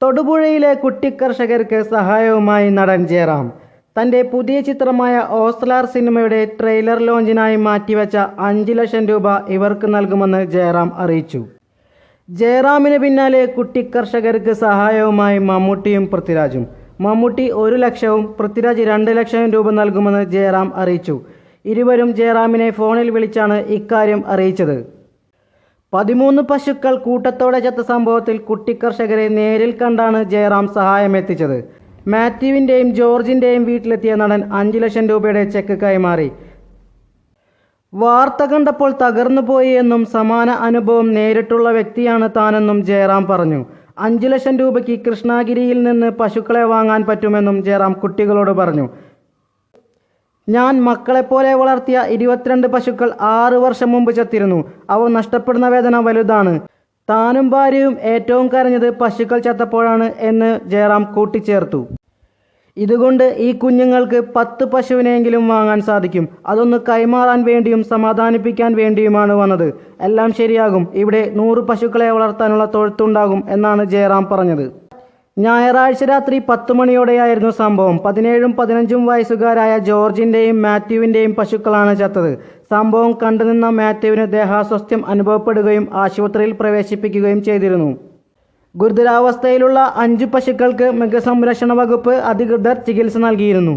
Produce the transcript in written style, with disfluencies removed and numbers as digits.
തൊടുപുഴയിലെ കുട്ടിക്കർഷകർക്ക് സഹായവുമായി നടൻ ജയറാം. തൻ്റെ പുതിയ ചിത്രമായ ഓസ്ലാർ സിനിമയുടെ ട്രെയിലർ ലോഞ്ചിനായി മാറ്റിവെച്ച 5 ലക്ഷം രൂപ ഇവർക്ക് നൽകുമെന്ന് ജയറാം അറിയിച്ചു. ജയറാമിന് പിന്നാലെ കുട്ടിക്കർഷകർക്ക് സഹായവുമായി മമ്മൂട്ടിയും പൃഥ്വിരാജും. മമ്മൂട്ടി 1 ലക്ഷവും പൃഥ്വിരാജ് 2 ലക്ഷം രൂപ നൽകുമെന്ന് ജയറാം അറിയിച്ചു. ഇരുവരും ജയറാമിനെ ഫോണിൽ വിളിച്ചാണ് ഇക്കാര്യം അറിയിച്ചത്. 13 പശുക്കൾ കൂട്ടത്തോടെ ചത്ത സംഭവത്തിൽ കുട്ടിക്കർഷകരെ നേരിൽ കണ്ടാണ് ജയറാം സഹായമെത്തിച്ചത്. മാത്യുവിൻ്റെയും ജോർജിൻ്റെയും വീട്ടിലെത്തിയ നടൻ 5 ലക്ഷം രൂപയുടെ ചെക്ക് കൈമാറി. വാർത്ത കണ്ടപ്പോൾ തകർന്നുപോയി എന്നും സമാന അനുഭവം നേരിട്ടുള്ള വ്യക്തിയാണ് താനെന്നും ജയറാം പറഞ്ഞു. 5 ലക്ഷം രൂപയ്ക്ക് കൃഷ്ണഗിരിയിൽ നിന്ന് പശുക്കളെ വാങ്ങാൻ പറ്റുമെന്നും ജയറാം കുട്ടികളോട് പറഞ്ഞു. ഞാൻ മക്കളെപ്പോലെ വളർത്തിയ 22 പശുക്കൾ 6 വർഷം മുമ്പ് ചത്തിരുന്നു. അവ നഷ്ടപ്പെടുന്ന വേദന വലുതാണ്. താനും ഭാര്യയും ഏറ്റവും കരഞ്ഞത് പശുക്കൾ ചത്തപ്പോഴാണ് എന്ന് ജയറാം കൂട്ടിച്ചേർത്തു. ഇതുകൊണ്ട് ഈ കുഞ്ഞുങ്ങൾക്ക് 10 പശുവിനെങ്കിലും വാങ്ങാൻ സാധിക്കും. അതൊന്ന് കൈമാറാൻ വേണ്ടിയും സമാധാനിപ്പിക്കാൻ വേണ്ടിയുമാണ് വന്നത്. എല്ലാം ശരിയാകും. ഇവിടെ 100 പശുക്കളെ വളർത്താനുള്ള തൊഴുത്തുണ്ടാകും എന്നാണ് ജയറാം പറഞ്ഞത്. ഞായറാഴ്ച രാത്രി 10 മണിയോടെയായിരുന്നു സംഭവം. 17ഉം 15ഉം വയസ്സുകാരായ ജോർജിൻ്റെയും മാത്യുവിൻ്റെയും പശുക്കളാണ് ചത്തത്. സംഭവം കണ്ടുനിന്ന മാത്യുവിന് ദേഹാസ്വാസ്ഥ്യം അനുഭവപ്പെടുകയും ആശുപത്രിയിൽ പ്രവേശിപ്പിക്കുകയും ചെയ്തിരുന്നു. ഗുരുതരാവസ്ഥയിലുള്ള 5 പശുക്കൾക്ക് മൃഗസംരക്ഷണ വകുപ്പ് അധികൃതർ ചികിത്സ നൽകിയിരുന്നു.